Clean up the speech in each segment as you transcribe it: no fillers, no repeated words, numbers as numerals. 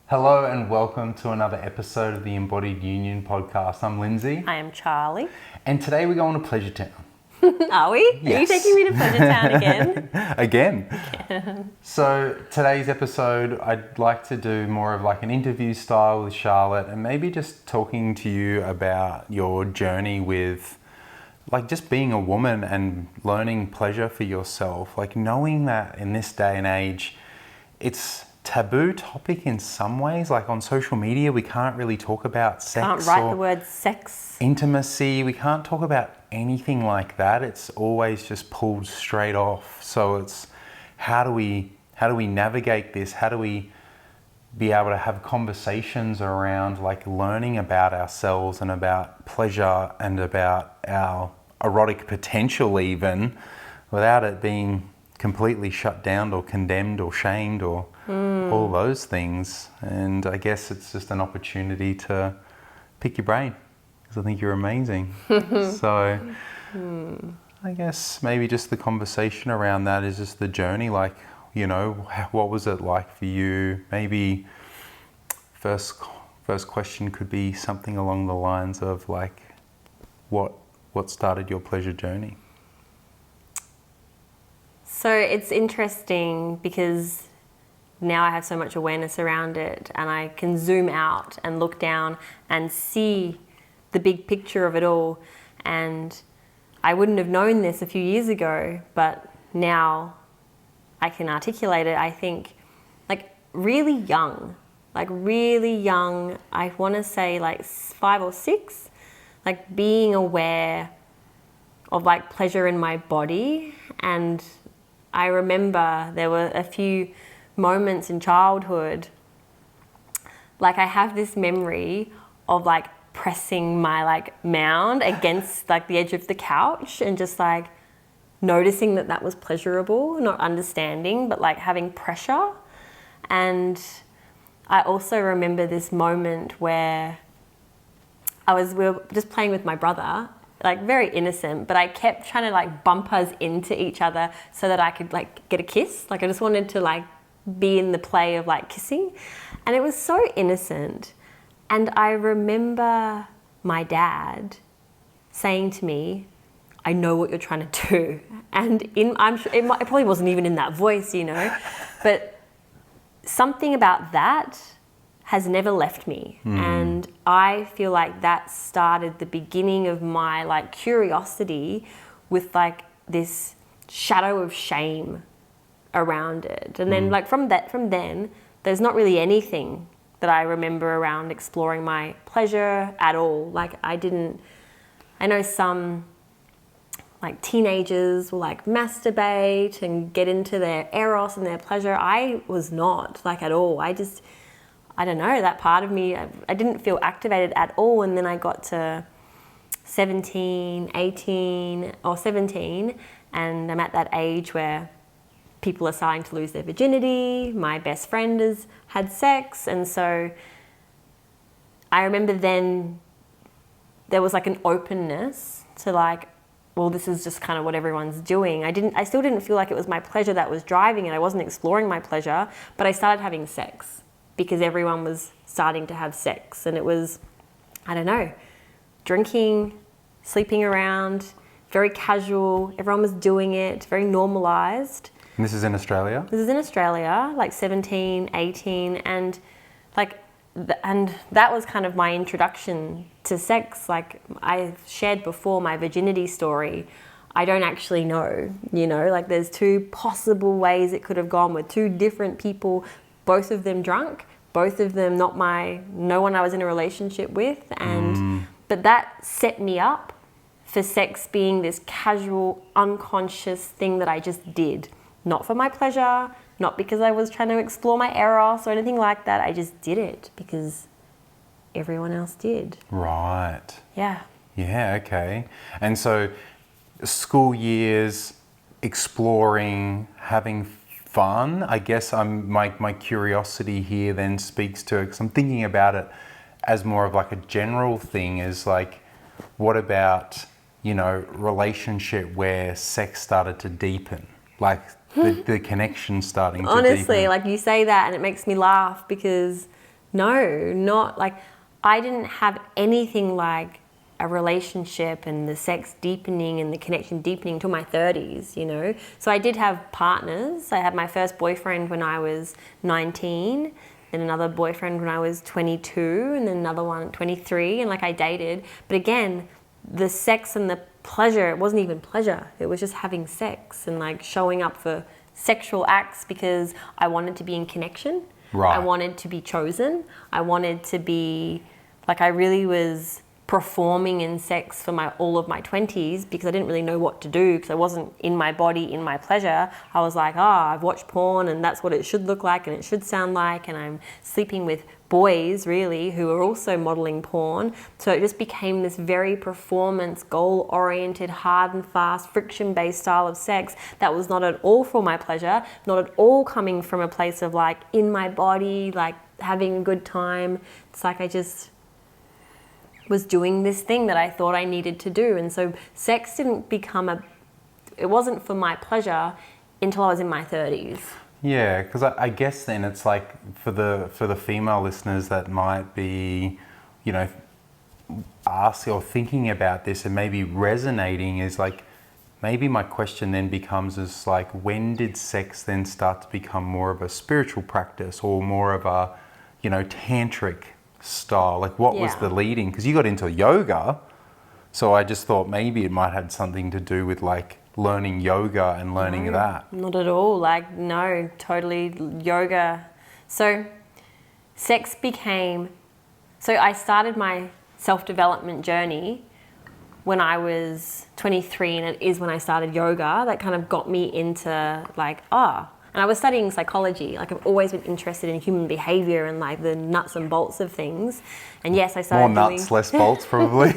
Hello and welcome to another episode of the Embodied Union podcast. I'm Lindsay. I am Charlie. And today we're going to Pleasure Town. Are we? Yes. Are you taking me to Pleasure Town again? Again. So today's episode, I'd like to do more of like an interview style with Charlotte and maybe just talking to you about your journey with like just being a woman and learning pleasure for yourself. Like knowing that in this day and age, it's taboo topic in some ways. Like on social media, we can't really talk about sex. Can't write the word sex. Intimacy. We can't talk about anything like that. It's always just pulled straight off. So it's how do we navigate this? How do we be able to have conversations around like learning about ourselves and about pleasure and about our erotic potential even without it being completely shut down or condemned or shamed or all those things. And I guess it's just an opportunity to pick your brain because I think you're amazing. So I guess maybe just the conversation around that is just the journey. Like, you know, what was it like for you? Maybe first question could be something along the lines of like, what started your pleasure journey? So it's interesting because now I have so much awareness around it and I can zoom out and look down and see the big picture of it all. And I wouldn't have known this a few years ago, but now I can articulate it. I think like really young, I want to say like 5 or 6, like being aware of like pleasure in my body. And I remember there were a few moments in childhood, like I have this memory of like pressing my like mound against like the edge of the couch and just like noticing that was pleasurable, not understanding, but like having pressure. And I also remember this moment where we were just playing with my brother, like very innocent, but I kept trying to like bump us into each other so that I could like get a kiss. Like I just wanted to like be in the play of like kissing. And it was so innocent. And I remember my dad saying to me, I know what you're trying to do. And I'm sure it probably wasn't even in that voice, you know, but something about that has never left me. And I feel like that started the beginning of my like curiosity with like this shadow of shame around it. And then like from then, there's not really anything that I remember around exploring my pleasure at all. Like I know some like teenagers will like masturbate and get into their Eros and their pleasure. I was not like at all. I don't know, that part of me, I didn't feel activated at all. And then I got to 17, 18 or 17, and I'm at that age where people are starting to lose their virginity. My best friend has had sex. And so I remember then there was like an openness to like, well, this is just kind of what everyone's doing. I still didn't feel like it was my pleasure that was driving it. I wasn't exploring my pleasure, but I started having sex because everyone was starting to have sex. And it was, I don't know, drinking, sleeping around, very casual. Everyone was doing it, very normalized. And this is in Australia? This is in Australia, like 17, 18, and like, and that was kind of my introduction to sex. Like I shared before my virginity story. I don't actually know, you know, like there's 2 possible ways it could have gone with 2 different people, both of them drunk, both of them no one I was in a relationship with. And, but that set me up for sex being this casual, unconscious thing that I just did. Not for my pleasure, not because I was trying to explore my Eros or anything like that. I just did it because everyone else did. Right. Yeah. Yeah, okay. And so school years, exploring, having fun, I guess my curiosity here then speaks to, because I'm thinking about it as more of like a general thing, is like, what about, you know, relationship where sex started to deepen? Like the connection starting to deepen. Honestly, like you say that and it makes me laugh because No, not like, I didn't have anything like a relationship and the sex deepening and the connection deepening till my 30s, you know. So I did have partners. I had my first boyfriend when I was 19, then another boyfriend when I was 22, and then another one at 23, and like I dated. But again, the sex and the pleasure, it wasn't even pleasure. It was just having sex and like showing up for sexual acts because I wanted to be in connection. Right. I wanted to be chosen. I wanted to be, like, I really was performing in sex for all of my 20s because I didn't really know what to do because I wasn't in my body, in my pleasure. I was like, I've watched porn and that's what it should look like and it should sound like, and I'm sleeping with boys really who are also modeling porn. So it just became this very performance, goal-oriented, hard and fast, friction-based style of sex that was not at all for my pleasure, not at all coming from a place of like in my body, like having a good time. It's like I just was doing this thing that I thought I needed to do. And so sex didn't become it wasn't for my pleasure until I was in my 30s. Yeah, because I guess then it's like for the female listeners that might be, you know, asking or thinking about this and maybe resonating is like, maybe my question then becomes is like, when did sex then start to become more of a spiritual practice or more of a, you know, tantric style? Like what was the leading? Because you got into yoga, so I just thought maybe it might have something to do with like learning yoga and learning that. Not at all. Like, no, totally yoga. So sex became, so I started my self-development journey when I was 23, and it is when I started yoga that kind of got me into like, and I was studying psychology. Like I've always been interested in human behavior and like the nuts and bolts of things. And yes, I started more nuts, less bolts probably.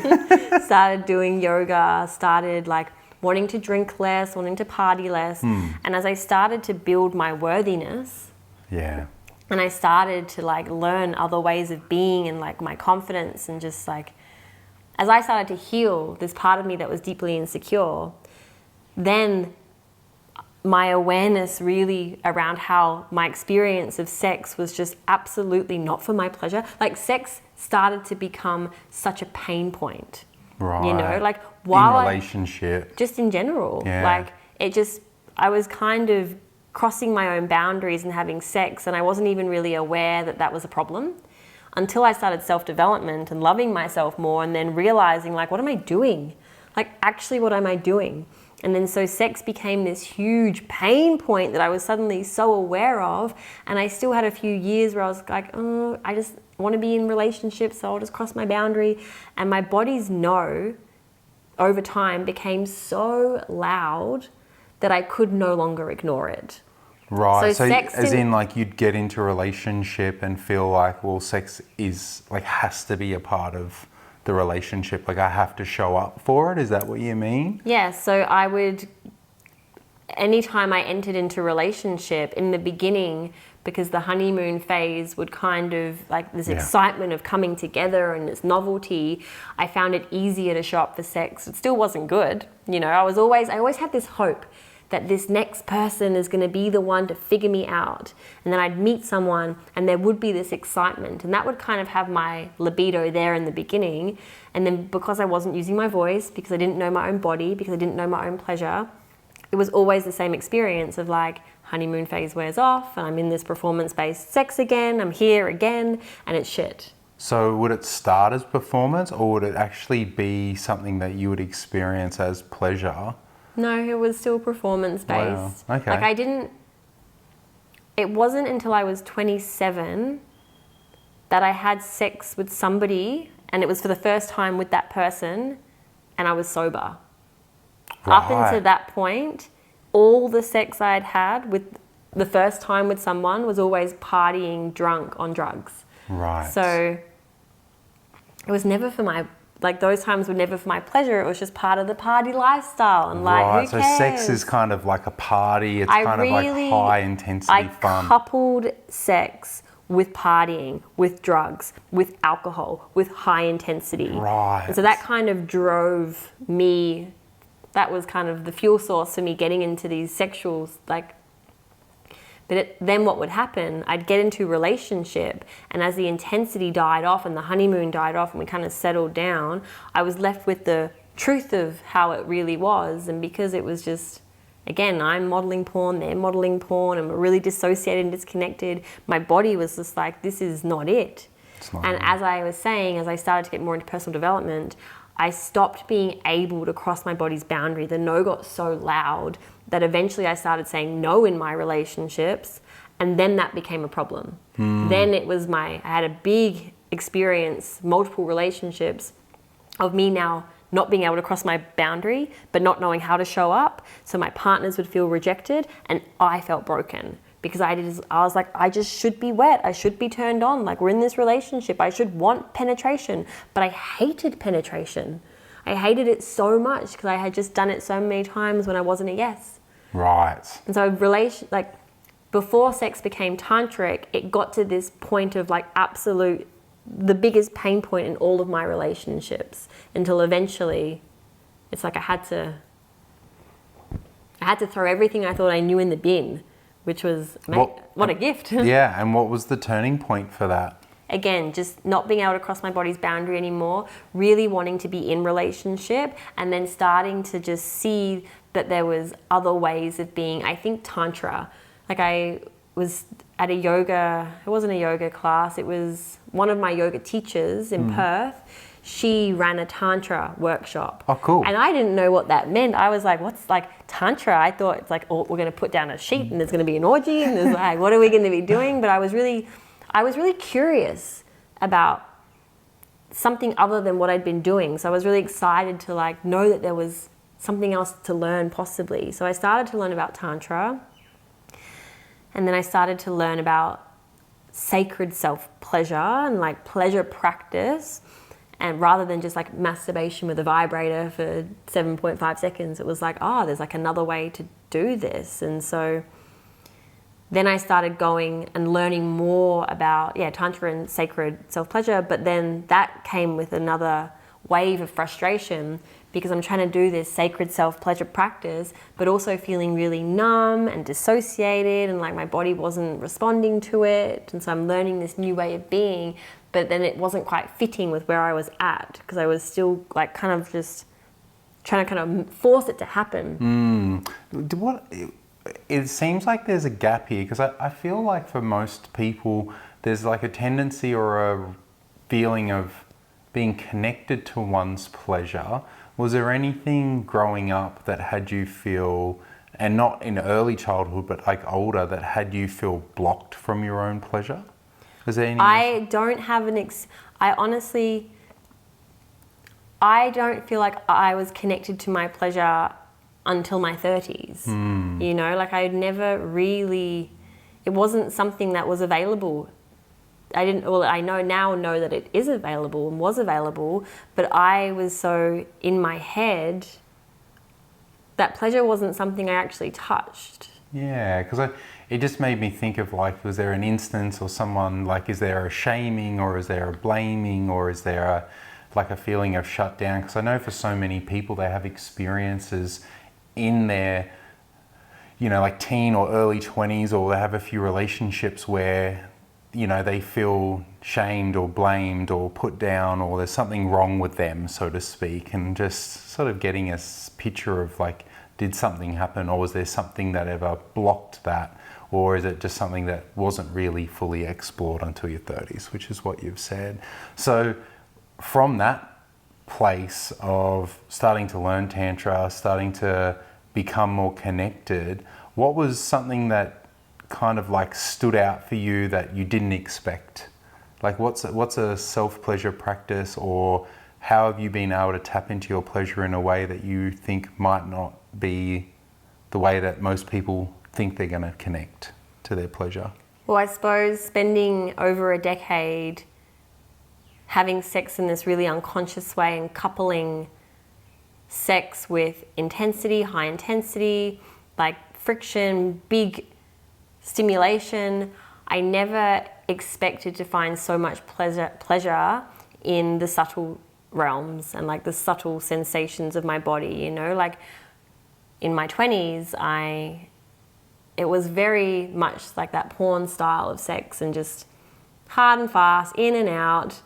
started doing yoga, started like wanting to drink less, wanting to party less. And as I started to build my worthiness, and I started to like learn other ways of being and like my confidence, and just like, as I started to heal this part of me that was deeply insecure, then my awareness really around how my experience of sex was just absolutely not for my pleasure. Like sex started to become such a pain point. Right. You know, like while in relationship. just in general. Yeah. Like it just, I was kind of crossing my own boundaries and having sex, and I wasn't even really aware that that was a problem until I started self-development and loving myself more, and then realizing like, what am I doing? Like actually, what am I doing? And then so sex became this huge pain point that I was suddenly so aware of. And I still had a few years where I was like, I just want to be in relationships, so I'll just cross my boundary. And my body's no, over time, became so loud that I could no longer ignore it. Right, so sex as in like you'd get into a relationship and feel like, well, sex is like has to be a part of the relationship, like I have to show up for it. Is that what you mean? Yeah, so I would, anytime I entered into a relationship in the beginning, because the honeymoon phase would kind of like this excitement of coming together and this novelty, I found it easier to show up for sex. It still wasn't good, you know. I always had this hope that this next person is going to be the one to figure me out. And then I'd meet someone and there would be this excitement, and that would kind of have my libido there in the beginning. And then because I wasn't using my voice, because I didn't know my own body, because I didn't know my own pleasure, it was always the same experience of like, honeymoon phase wears off and I'm in this performance-based sex again, I'm here again, and it's shit. So would it start as performance, or would it actually be something that you would experience as pleasure? No, it was still performance-based. Wow. Okay. Like it wasn't until I was 27 that I had sex with somebody, and it was for the first time with that person, and I was sober. Right. Up until that point, all the sex I'd had with the first time with someone was always partying, drunk, on drugs. Right. So it was never for my, like those times were never for my pleasure. It was just part of the party lifestyle, and like, right. who cares? So sex is kind of like a party. It's kind of like high intensity fun. I coupled sex with partying, with drugs, with alcohol, with high intensity. Right. And so that kind of drove me, that was kind of the fuel source for me getting into these sexual like But then what would happen, I'd get into a relationship, and as the intensity died off and the honeymoon died off and we kind of settled down, I was left with the truth of how it really was. And because it was just, again, I'm modeling porn, they're modeling porn, and we're really dissociated and disconnected, my body was just like, this is not it. And as I was saying, as I started to get more into personal development, I stopped being able to cross my body's boundary. The no got so loud that eventually I started saying no in my relationships, and then that became a problem. Then it was I had a big experience, multiple relationships, of me now not being able to cross my boundary, but not knowing how to show up. So my partners would feel rejected, and I felt broken. Because I was like, I just should be wet. I should be turned on. Like, we're in this relationship. I should want penetration. But I hated penetration. I hated it so much because I had just done it so many times when I wasn't a yes. Right. And so before sex became tantric, it got to this point of like the biggest pain point in all of my relationships, until eventually it's like I had to throw everything I thought I knew in the bin. Which was, what a gift. Yeah, and what was the turning point for that? Again, just not being able to cross my body's boundary anymore, really wanting to be in relationship, and then starting to just see that there was other ways of being. I think Tantra, like I was at it wasn't a yoga class, it was one of my yoga teachers in Perth. She ran a Tantra workshop. Oh, cool. And I didn't know what that meant. I was like, what's like Tantra? I thought it's like, oh, we're going to put down a sheet and there's going to be an orgy and there's like, what are we going to be doing? But I was really curious about something other than what I'd been doing. So I was really excited to like know that there was something else to learn possibly. So I started to learn about Tantra, and then I started to learn about sacred self-pleasure and like pleasure practice. And rather than just like masturbation with a vibrator for 7.5 seconds, it was like, there's like another way to do this. And so then I started going and learning more about, Tantra and sacred self-pleasure. But then that came with another wave of frustration, because I'm trying to do this sacred self-pleasure practice, but also feeling really numb and dissociated, and like my body wasn't responding to it. And so I'm learning this new way of being, but then it wasn't quite fitting with where I was at, because I was still like kind of just trying to kind of force it to happen. It seems like there's a gap here, because I feel like for most people there's like a tendency or a feeling of being connected to one's pleasure. Was there anything growing up that had you feel, and not in early childhood but like older, that had you feel blocked from your own pleasure? Is there any? I don't have I don't feel like I was connected to my pleasure until my 30s. You know, like I never really, it wasn't something that was available. I know that it is available and was available, but I was so in my head that pleasure wasn't something I actually touched. Yeah, because it just made me think of like, was there an instance or someone, like, is there a shaming or is there a blaming or is there a feeling of shutdown? Because I know for so many people they have experiences in their, like teen or early 20s, or they have a few relationships where, they feel shamed or blamed or put down, or there's something wrong with them, so to speak, and just sort of getting a picture of like, did something happen, or was there something that ever blocked that, or is it just something that wasn't really fully explored until your 30s, which is what you've said. So from that place of starting to learn Tantra, starting to become more connected, what was something that kind of like stood out for you that you didn't expect? Like what's a self-pleasure practice, or how have you been able to tap into your pleasure in a way that you think might not be the way that most people think they're going to connect to their pleasure? Well, I suppose spending over a decade having sex in this really unconscious way and coupling sex with intensity, high intensity, like friction, big stimulation, I never expected to find so much pleasure in the subtle realms and like the subtle sensations of my body, like in my 20s, I it was very much like that porn style of sex, and just hard and fast, in and out.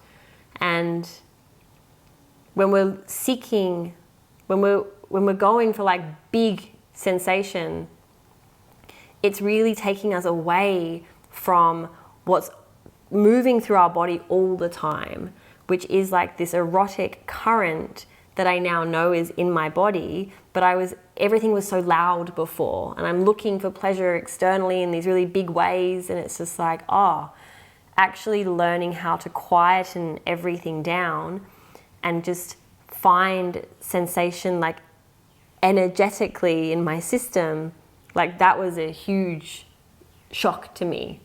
And when we're seeking, when we're going for like big sensation, it's really taking us away from what's moving through our body all the time, which is like this erotic current that I now know is in my body, but everything was so loud before, and I'm looking for pleasure externally in these really big ways, and it's just like, actually learning how to quieten everything down and just find sensation like energetically in my system, like that was a huge shock to me.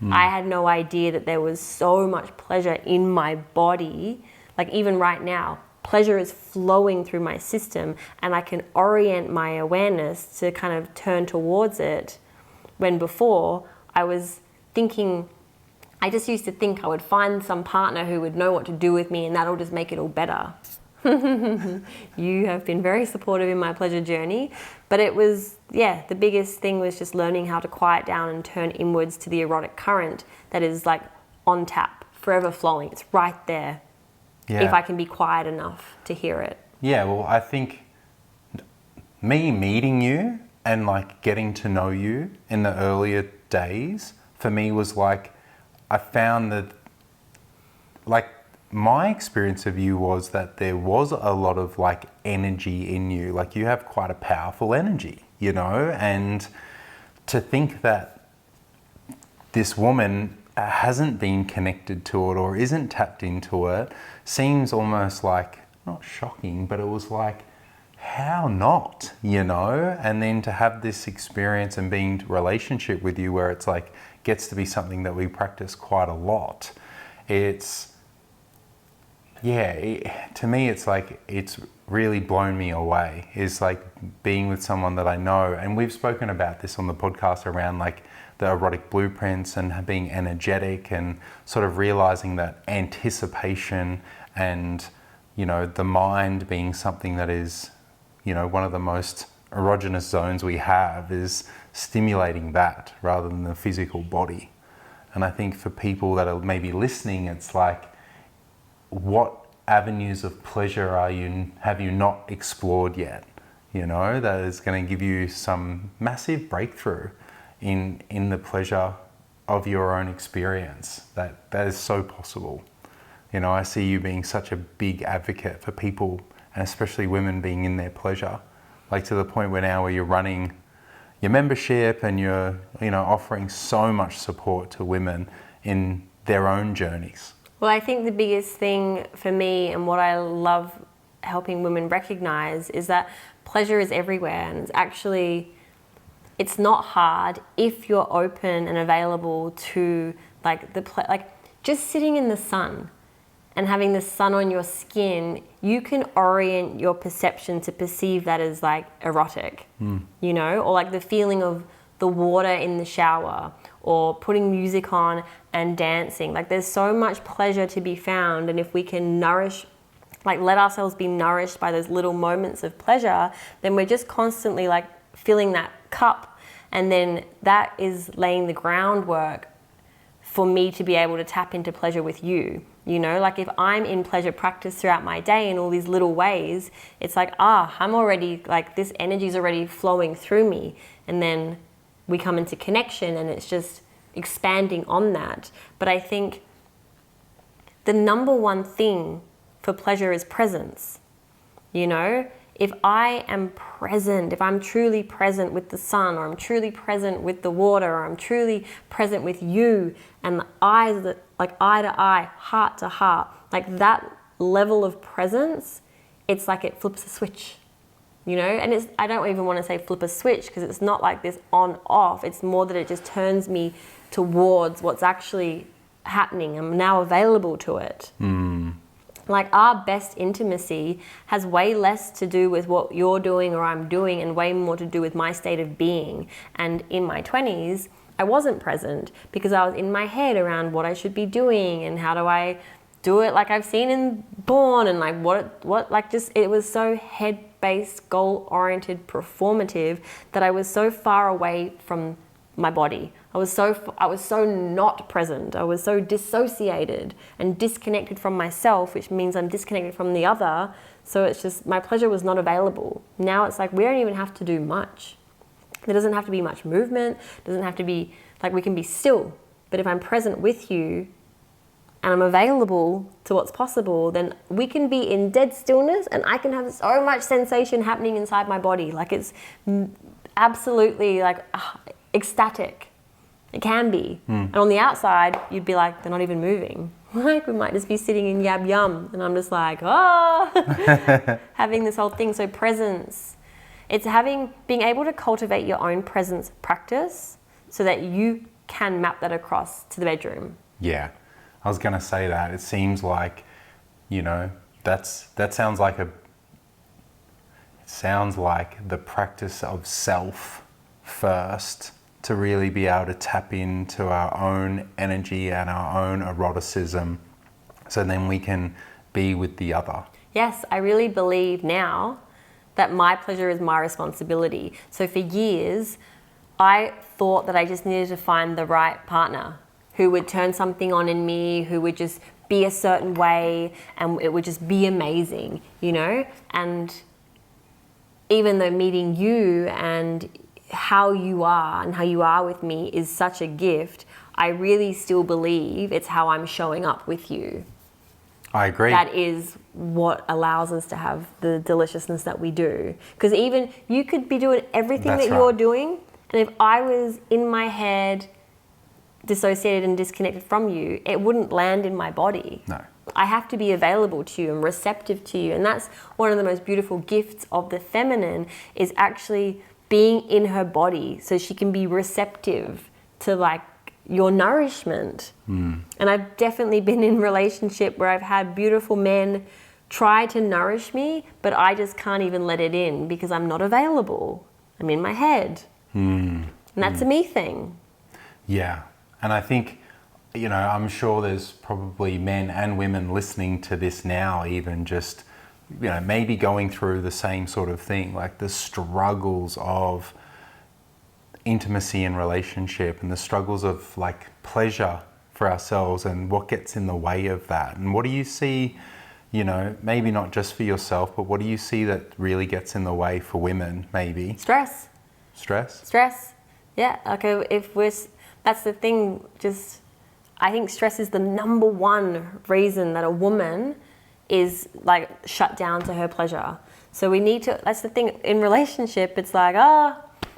I had no idea that there was so much pleasure in my body. Like even right now, pleasure is flowing through my system, and I can orient my awareness to kind of turn towards it, when before I was thinking, I just used to think I would find some partner who would know what to do with me, and that'll just make it all better. You have been very supportive in my pleasure journey, but it was, the biggest thing was just learning how to quiet down and turn inwards to the erotic current that is like on tap, forever flowing. It's right there. Yeah. If I can be quiet enough to hear it. Yeah, well, I think me meeting you and like getting to know you in the earlier days for me was like, I found that like my experience of you was that there was a lot of like energy in you. Like you have quite a powerful energy, you know, and to think that this woman hasn't been connected to it or isn't tapped into it seems almost like, not shocking, but it was like, how not, you know? And then to have this experience and being in relationship with you where it's like, gets to be something that we practice quite a lot. To me, it's like, it's really blown me away. It's like being with someone that I know, and we've spoken about this on the podcast around like the erotic blueprints and being energetic and sort of realizing that anticipation and, you know, the mind being something that is, you know, one of the most erogenous zones we have is stimulating that rather than the physical body. And I think for people that are maybe listening, it's like, what avenues of pleasure have you not explored yet? You know, that is going to give you some massive breakthrough in the pleasure of your own experience. That is so possible. You know, I see you being such a big advocate for people, and especially women being in their pleasure, like to the point where now where you're running your membership and you're, you know, offering so much support to women in their own journeys. Well, I think the biggest thing for me and what I love helping women recognize is that pleasure is everywhere, and it's not hard if you're open and available to like just sitting in the sun and having the sun on your skin. You can orient your perception to perceive that as like erotic, you know, or like the feeling of the water in the shower, or putting music on and dancing. Like there's so much pleasure to be found, and if we can let ourselves be nourished by those little moments of pleasure, then we're just constantly like filling that cup, and then that is laying the groundwork for me to be able to tap into pleasure with you. You know, like if I'm in pleasure practice throughout my day in all these little ways, it's like, I'm already like, this energy is already flowing through me, and then we come into connection and it's just expanding on that. But I think the number one thing for pleasure is presence. You know, if I am present, if I'm truly present with the sun, or I'm truly present with the water, or I'm truly present with you, and the eyes that like eye to eye, heart to heart, like that level of presence, it's like it flips a switch. You know, and I don't even want to say flip a switch, because it's not like this on off. It's more that it just turns me towards what's actually happening. I'm now available to it. Like our best intimacy has way less to do with what you're doing or I'm doing, and way more to do with my state of being. And in my 20s, I wasn't present because I was in my head around what I should be doing and how do I do it like I've seen in Born, and like what like just, it was so head-based, goal-oriented, performative, that I was so far away from my body. I was so not present. I was so dissociated and disconnected from myself, which means I'm disconnected from the other. So it's just, my pleasure was not available. Now it's like, we don't even have to do much. There doesn't have to be much movement. It doesn't have to be, like, we can be still. But if I'm present with you and I'm available to what's possible, then we can be in dead stillness and I can have so much sensation happening inside my body. Like, it's absolutely like ecstatic. It can be. And on the outside, you'd be like, they're not even moving. Like, we might just be sitting in yab yum. And I'm just like, having this whole thing. So presence, it's being able to cultivate your own presence practice so that you can map that across to the bedroom. Yeah, I was going to say that. It seems like, that sounds like the practice of self first, to really be able to tap into our own energy and our own eroticism, so then we can be with the other. Yes, I really believe now that my pleasure is my responsibility. So for years, I thought that I just needed to find the right partner who would turn something on in me, who would just be a certain way, and it would just be amazing, And even though meeting you and how you are with me is such a gift, I really still believe it's how I'm showing up with you. I agree. That is what allows us to have the deliciousness that we do. Because even you could be doing everything that you're doing, and if I was in my head, dissociated and disconnected from you, it wouldn't land in my body. No. I have to be available to you and receptive to you. And that's one of the most beautiful gifts of the feminine, is actually being in her body so she can be receptive to like your nourishment. And I've definitely been in a relationship where I've had beautiful men try to nourish me, but I just can't even let it in because I'm not available. I'm in my head. And that's a me thing. Yeah. And I think, I'm sure there's probably men and women listening to this now, even just, maybe going through the same sort of thing, like the struggles of intimacy and relationship, and the struggles of like pleasure for ourselves, and what gets in the way of that. And what do you see, maybe not just for yourself, but what do you see that really gets in the way for women, maybe? Stress. Yeah. Okay. That's the thing. I think stress is the number one reason that a woman is like shut down to her pleasure. So we need to, that's the thing in relationship, it's like,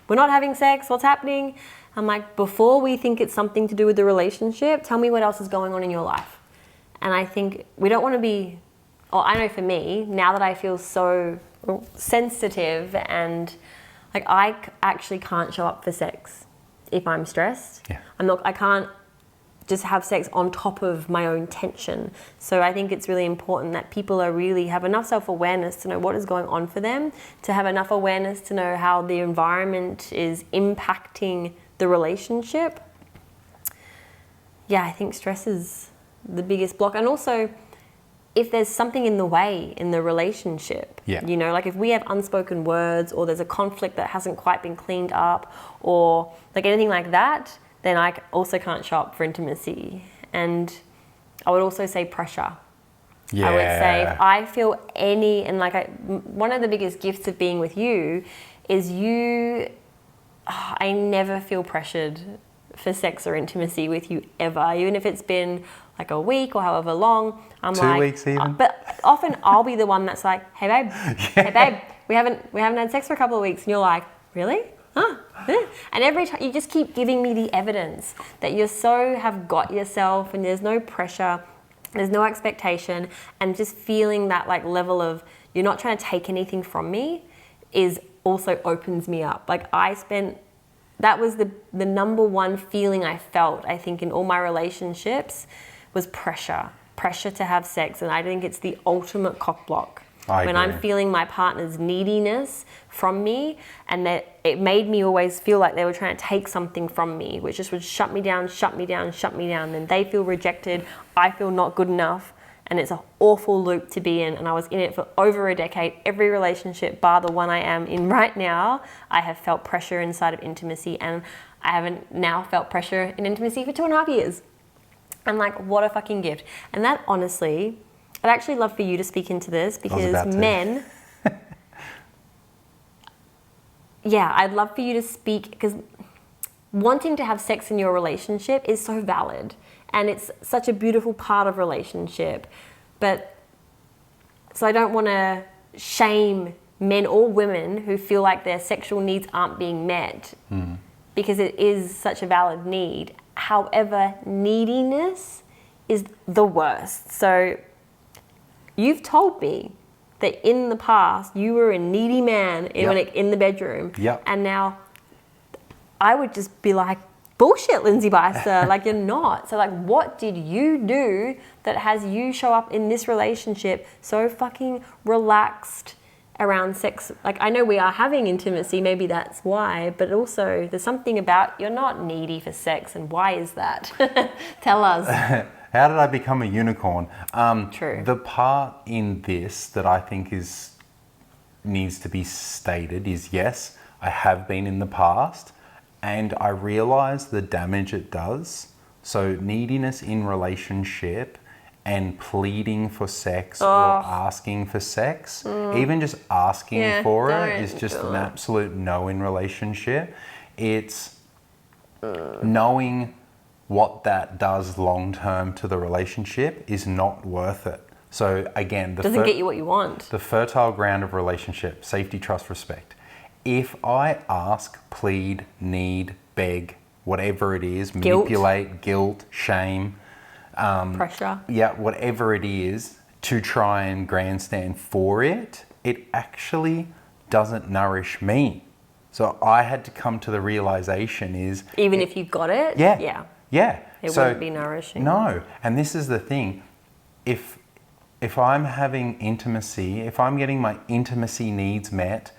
we're not having sex, what's happening? I'm like, before we think it's something to do with the relationship, tell me what else is going on in your life. And I think we don't want to be, I know for me, now that I feel so sensitive and like I actually can't show up for sex if I'm stressed. Yeah. I can't just have sex on top of my own tension. So I think it's really important that people have enough self-awareness to know what is going on for them, to have enough awareness to know how the environment is impacting the relationship. Yeah, I think stress is the biggest block. And also, if there's something in the way in the relationship, like if we have unspoken words, or there's a conflict that hasn't quite been cleaned up, or like anything like that, then I also can't show up for intimacy. And I would also say pressure. Yeah. I would say if I feel one of the biggest gifts of being with you is I never feel pressured for sex or intimacy with you ever, even if it's been like a week or however long. I'm 2 weeks even. But often I'll be the one that's like, hey babe, hey babe, we haven't had sex for a couple of weeks, and you're like, really? Huh? And every time you just keep giving me the evidence that you have got yourself, and there's no pressure, there's no expectation, and just feeling that like level of you're not trying to take anything from me is also opens me up. Like that was the number one feeling I felt, I think, in all my relationships was pressure to have sex. And I think it's the ultimate cock block. When I'm feeling my partner's neediness from me, and that it made me always feel like they were trying to take something from me, which just would shut me down. Then they feel rejected, I feel not good enough, and it's an awful loop to be in. And I was in it for over a decade. Every relationship, bar the one I am in right now, I have felt pressure inside of intimacy, and I haven't now felt pressure in intimacy for 2.5 years. I'm like, what a fucking gift. And that honestly, I'd actually love for you to speak into this because men, yeah, I'd love for you to speak because wanting to have sex in your relationship is so valid and it's such a beautiful part of relationship. But so I don't want to shame men or women who feel like their sexual needs aren't being met because it is such a valid need. However, neediness is the worst. So you've told me that in the past you were a needy man in the bedroom. Yep. And now I would just be like, bullshit, Lindsay Beister, like you're not. So like, what did you do that has you show up in this relationship so fucking relaxed around sex? Like, I know we are having intimacy, maybe that's why, but also there's something about you're not needy for sex, and why is that? Tell us. How did I become a unicorn? True. The part in this that I think needs to be stated is, yes, I have been in the past, and I realize the damage it does. So neediness in relationship and pleading for sex or asking for sex, even just asking for it is just an absolute no in relationship. It's knowing what that does long term to the relationship is not worth it. So again, doesn't get you what you want. The fertile ground of relationship, safety, trust, respect. If I ask, plead, need, beg, whatever it is, manipulate, guilt, shame, pressure. Yeah, whatever it is, to try and grandstand for it, it actually doesn't nourish me. So I had to come to the realization is... Even if you got it? Yeah. It wouldn't be nourishing. No, and this is the thing. If I'm having intimacy, if I'm getting my intimacy needs met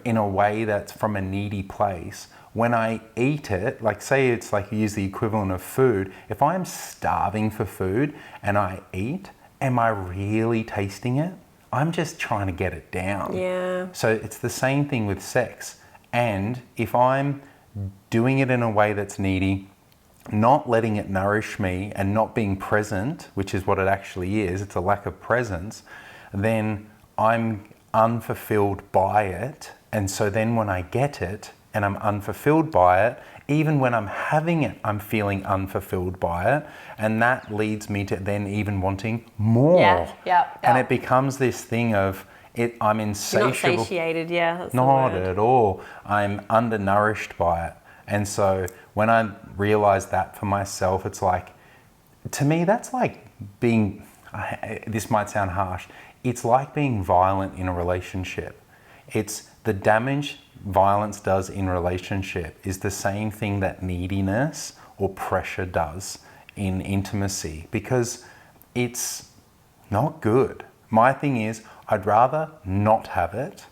in a way that's from a needy place, when I eat it, like say it's like you use the equivalent of food, if I'm starving for food and I eat, am I really tasting it? I'm just trying to get it down. Yeah. So it's the same thing with sex. And if I'm doing it in a way that's needy, not letting it nourish me and not being present, which is what it actually is, it's a lack of presence, then I'm unfulfilled by it. And so then when I get it and I'm unfulfilled by it, even when I'm having it, I'm feeling unfulfilled by it. And that leads me to then even wanting more. Yeah. And it becomes this thing of, I'm insatiable. You're not satiated, that's not the word. at all. I'm undernourished by it. And so when I realized that for myself, it's like, to me, that's like being, this might sound harsh, it's like being violent in a relationship. It's the damage violence does in relationship is the same thing that neediness or pressure does in intimacy, because it's not good. My thing is, I'd rather not have it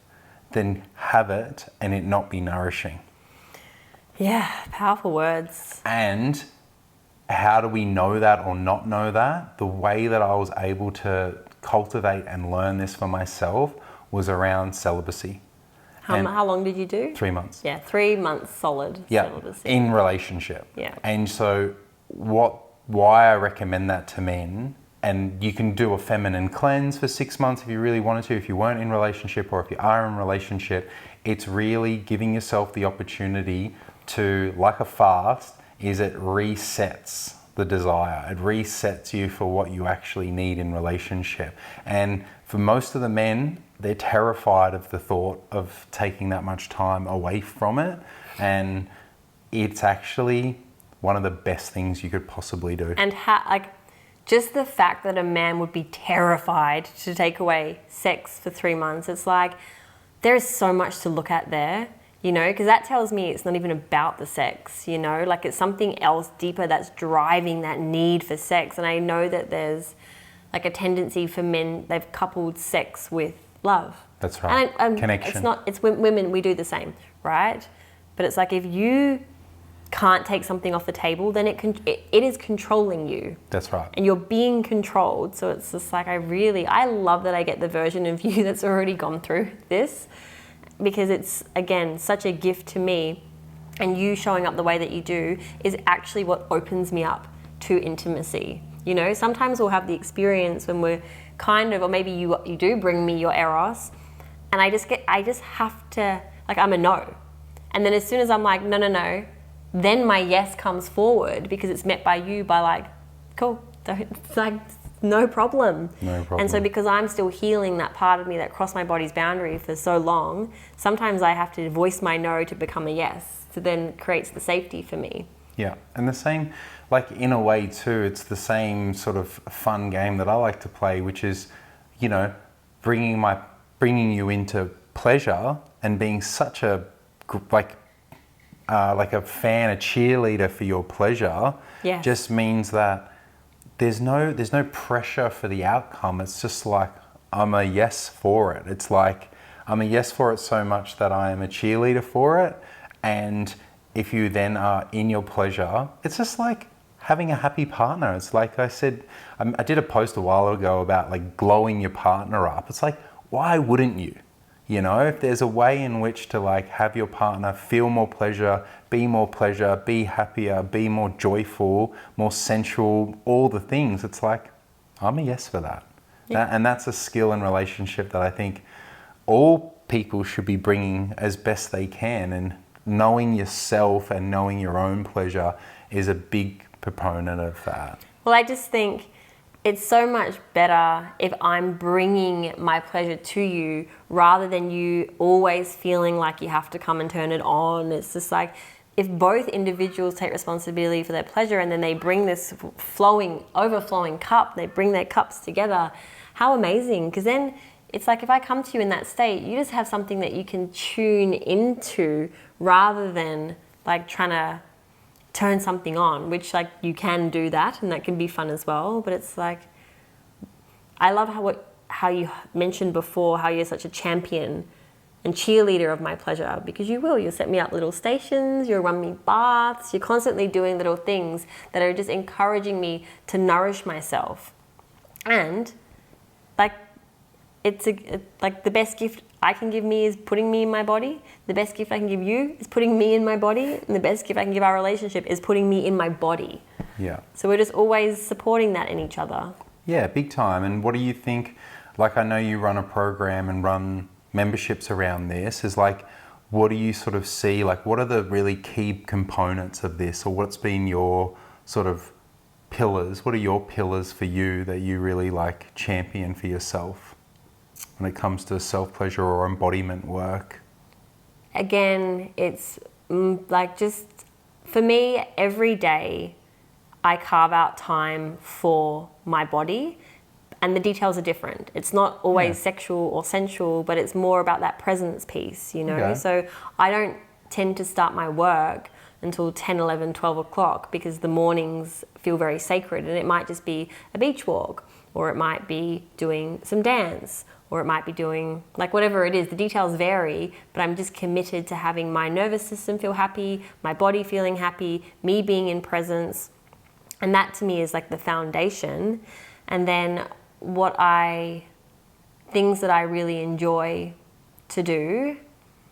than have it and it not be nourishing. Yeah, powerful words. And how do we know that or not know that? The way that I was able to cultivate and learn this for myself was around celibacy. How long did you do? 3 months. Yeah, 3 months solid celibacy. In relationship. Yeah. And so why I recommend that to men, and you can do a feminine cleanse for 6 months if you really wanted to, if you weren't in relationship, or if you are in relationship, it's really giving yourself the opportunity to, like a fast, is it resets the desire. It resets you for what you actually need in relationship. And for most of the men, they're terrified of the thought of taking that much time away from it. And it's actually one of the best things you could possibly do. And just the fact that a man would be terrified to take away sex for 3 months, it's like, there is so much to look at there, because that tells me it's not even about the sex, like it's something else deeper that's driving that need for sex. And I know that there's like a tendency for men, they've coupled sex with love. That's right. And connection. It's women, we do the same, right? But it's like, if you can't take something off the table, then it is controlling you. That's right. And you're being controlled. So it's just like, I love that I get the version of you that's already gone through this, because it's, again, such a gift to me. and you showing up the way that you do is actually what opens me up to intimacy. You know, sometimes we'll have the experience when we're kind of, or maybe you do bring me your Eros, and I just have to, like, I'm a no. And then as soon as I'm like, no, then my yes comes forward because it's met by you by like, cool. So it's like, no problem. No problem. And so because I'm still healing that part of me that crossed my body's boundary for so long, sometimes I have to voice my no to become a yes. So then creates the safety for me. Yeah, and the same, like in a way too, it's the same sort of fun game that I like to play, which is, you know, bringing you into pleasure and being such a like a fan, a cheerleader for your pleasure. Yes. Just means that there's no pressure for the outcome. It's just like I'm a yes for it. It's like I'm a yes for it so much that I am a cheerleader for it. And if you then are in your pleasure, it's just like having a happy partner. It's like I said, I did a post a while ago about like glowing your partner up. It's like, why wouldn't you? You know, if there's a way in which to like have your partner feel more pleasure, be happier, be more joyful, more sensual, all the things, it's like, I'm a yes for that. Yeah. And that's a skill and relationship that I think all people should be bringing as best they can. And knowing yourself and knowing your own pleasure is a big proponent of that. Well, I just think it's so much better if I'm bringing my pleasure to you rather than you always feeling like you have to come and turn it on. It's just like if both individuals take responsibility for their pleasure and then they bring this overflowing cup, they bring their cups together, how amazing. Because then it's like if I come to you in that state, you just have something that you can tune into rather than like trying to turn something on, which like you can do that and that can be fun as well. But it's like, I love how you mentioned before how you're such a champion and cheerleader of my pleasure, because you'll set me up little stations, you'll run me baths, you're constantly doing little things that are just encouraging me to nourish myself. And like, it's like the best gift I can give me is putting me in my body. The best gift I can give you is putting me in my body. And the best gift I can give our relationship is putting me in my body. Yeah. So we're just always supporting that in each other. Yeah, big time. And what do you think, like I know you run a program and run memberships around this, is like, what do you sort of see, like what are the really key components of this, or what's been your sort of pillars? What are your pillars for you that you really like champion for yourself when it comes to self-pleasure or embodiment work? Again, it's like just, for me, every day I carve out time for my body, and the details are different. It's not always sexual or sensual, but it's more about that presence piece, you know? Okay. So I don't tend to start my work until 10, 11, 12 o'clock because the mornings feel very sacred, and it might just be a beach walk, or it might be doing some dance, or it might be doing like whatever it is. The details vary, but I'm just committed to having my nervous system feel happy, my body feeling happy, me being in presence. And that to me is like the foundation. And then things that I really enjoy to do.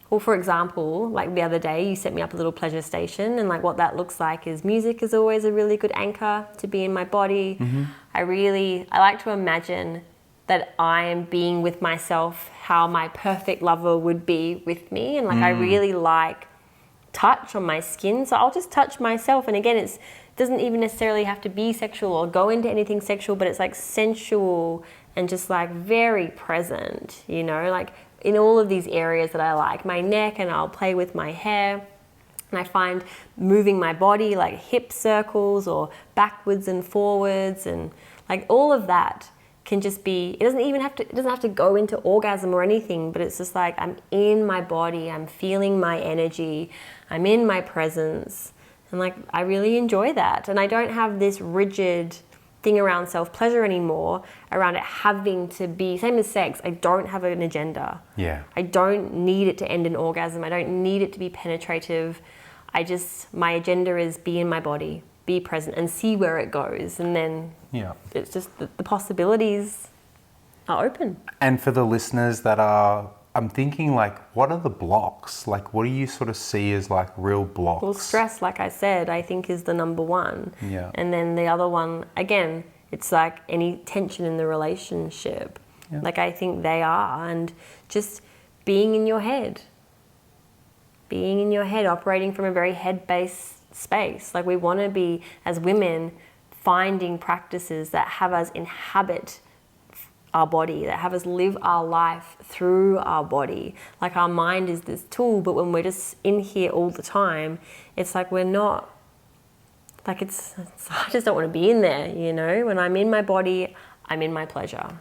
Well, for example, like the other day, you set me up a little pleasure station, and like what that looks like is music is always a really good anchor to be in my body. Mm-hmm. I like to imagine that I am being with myself how my perfect lover would be with me. And like, I really like touch on my skin. So I'll just touch myself. And again, it doesn't even necessarily have to be sexual or go into anything sexual, but it's like sensual and just like very present, you know, like in all of these areas that I like, my neck, and I'll play with my hair. And I find moving my body like hip circles or backwards and forwards, and like all of that can just be, it doesn't have to go into orgasm or anything, but it's just like I'm in my body, I'm feeling my energy, I'm in my presence, and like I really enjoy that. And I don't have this rigid thing around self-pleasure anymore, around it having to be, same as sex, I don't have an agenda. Yeah. I don't need it to end in orgasm, I don't need it to be penetrative. My agenda is be in my body, be present, and see where it goes. And then it's just the possibilities are open. And for the listeners that are I'm thinking like, what are the blocks? Like, what do you sort of see as like real blocks? Well, stress, like I said, I think is the number one. Yeah. And then the other one, again, it's like any tension in the relationship. Yeah. Like I think they are. And just being in your head. Being in your head, operating from a very head-based space. Like we want to be, as women, finding practices that have us inhabit our body, that have us live our life through our body. Like our mind is this tool, but when we're just in here all the time, it's like we're not, like it's I just don't want to be in there, you know? When I'm in my body, I'm in my pleasure.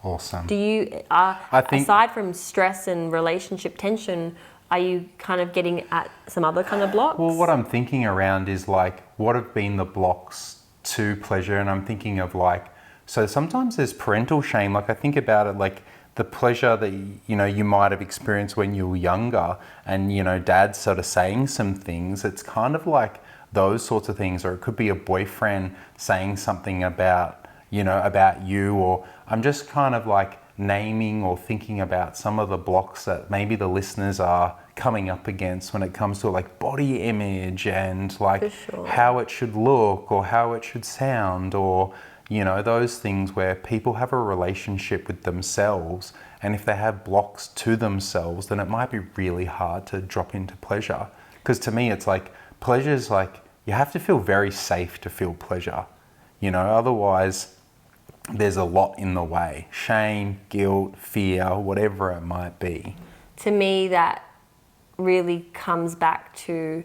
Awesome. Do you, I think, aside from stress and relationship tension, are you kind of getting at some other kind of blocks? well, what I'm thinking around is like, what have been the blocks to pleasure? And I'm thinking of like, so sometimes there's parental shame. Like I think about it, like the pleasure that, you know, you might have experienced when you were younger and, you know, dad's sort of saying some things. It's kind of like those sorts of things, or it could be a boyfriend saying something about, you know, about you, or I'm just kind of like naming or thinking about some of the blocks that maybe the listeners are coming up against when it comes to like body image and like how it should look or how it should sound, or, you know, those things where people have a relationship with themselves, and if they have blocks to themselves, then it might be really hard to drop into pleasure. Because to me, it's like, pleasure is like, you have to feel very safe to feel pleasure, you know, otherwise there's a lot in the way. Shame, guilt, fear, whatever it might be. To me, that really comes back to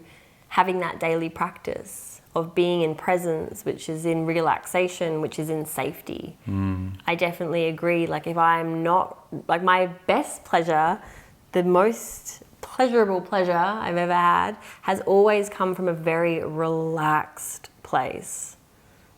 having that daily practice of being in presence, which is in relaxation, which is in safety. I definitely agree. Like if I'm not, like my best pleasure, the most pleasurable pleasure I've ever had has always come from a very relaxed place.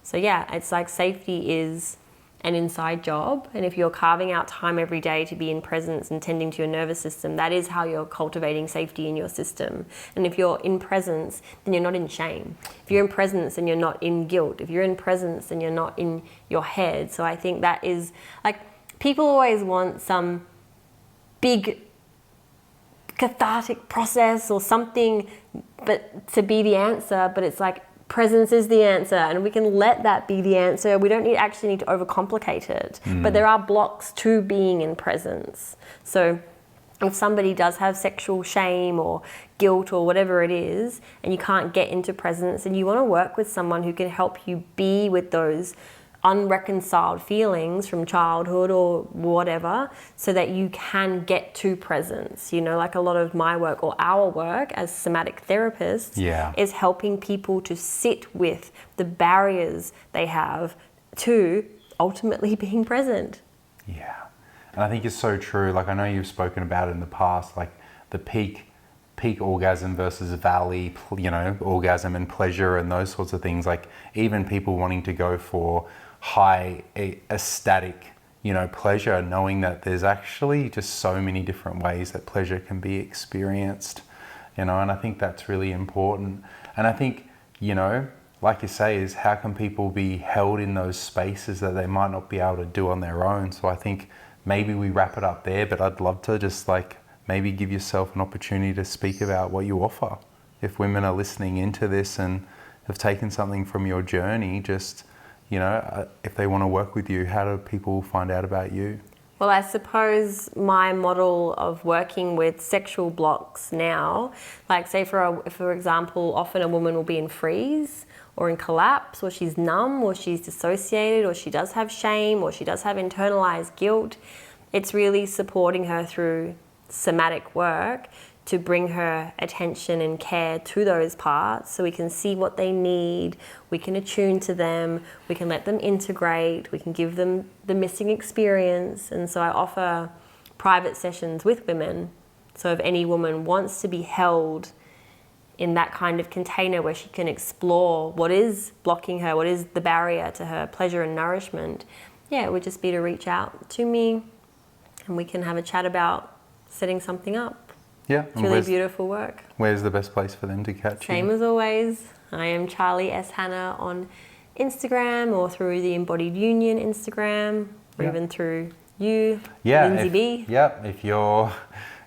So yeah, it's like safety is an inside job, and if you're carving out time every day to be in presence and tending to your nervous system, that is how you're cultivating safety in your system. And if you're in presence, then you're not in shame. If you're in presence, then you're not in guilt. If you're in presence, then you're not in your head. So I think that is, like, people always want some big cathartic process or something but to be the answer, but it's like presence is the answer, and we can let that be the answer. We don't actually need to overcomplicate it. But there are blocks to being in presence. So if somebody does have sexual shame or guilt or whatever it is, and you can't get into presence, and you want to work with someone who can help you be with those unreconciled feelings from childhood or whatever, so that you can get to presence. You know, like a lot of my work or our work as somatic therapists is helping people to sit with the barriers they have to ultimately being present. Yeah. And I think it's so true. Like I know you've spoken about it in the past, like the peak orgasm versus valley, you know, orgasm and pleasure and those sorts of things. Like even people wanting to go for high ecstatic, you know, pleasure, knowing that there's actually just so many different ways that pleasure can be experienced, you know, and I think that's really important. And I think, you know, like you say, is how can people be held in those spaces that they might not be able to do on their own? So I think maybe we wrap it up there, but I'd love to just like maybe give yourself an opportunity to speak about what you offer. If women are listening into this and have taken something from your journey, just, you know, if they want to work with you, how do people find out about you? Well, I suppose my model of working with sexual blocks now, like say for example, often a woman will be in freeze or in collapse, or she's numb, or she's dissociated, or she does have shame, or she does have internalized guilt. It's really supporting her through somatic work to bring her attention and care to those parts, so we can see what they need, we can attune to them, we can let them integrate, we can give them the missing experience. And so I offer private sessions with women. So if any woman wants to be held in that kind of container where she can explore what is blocking her, what is the barrier to her pleasure and nourishment, yeah, it would just be to reach out to me and we can have a chat about setting something up. Yeah. It's really beautiful work. Where's the best place for them to catch you? Same as always. I am Charlie S. Hannah on Instagram, or through the Embodied Union Instagram, or even through you, Yeah, Lindsay B. Yep, if you're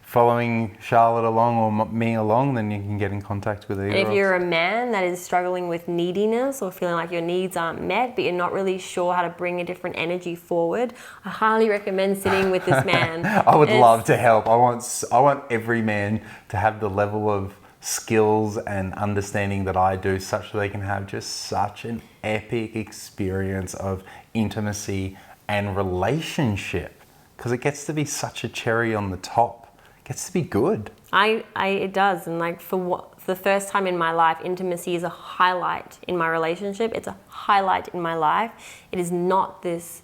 following Charlotte along or me along, then you can get in contact with Eros. And if you're a man that is struggling with neediness or feeling like your needs aren't met, but you're not really sure how to bring a different energy forward, I highly recommend sitting with this man. I would love to help. I want every man to have the level of skills and understanding that I do, such that they can have just such an epic experience of intimacy and relationship, because it gets to be such a cherry on the top. It gets to be good. It does, and like for the first time in my life, intimacy is a highlight in my relationship. It's a highlight in my life. It is not this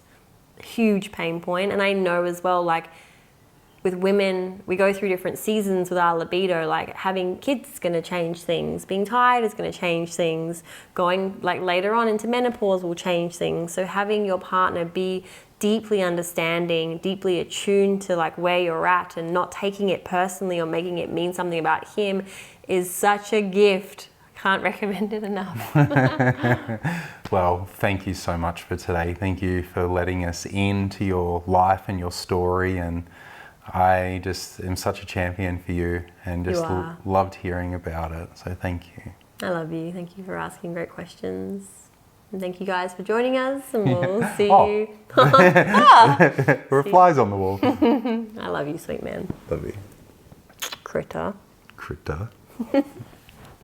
huge pain point, and I know as well, like with women, we go through different seasons with our libido. Like having kids is going to change things. Being tired is going to change things. Going like later on into menopause will change things. So having your partner be deeply understanding, deeply attuned to like where you're at and not taking it personally or making it mean something about him is such a gift. I can't recommend it enough. Well, thank you so much for today. Thank you for letting us into your life and your story, and I just am such a champion for you and just loved hearing about it. So thank you. I love you. Thank you for asking great questions. And thank you guys for joining us, and we'll see you. Replies on the wall. I love you, sweet man. Love you. Critter. Critter.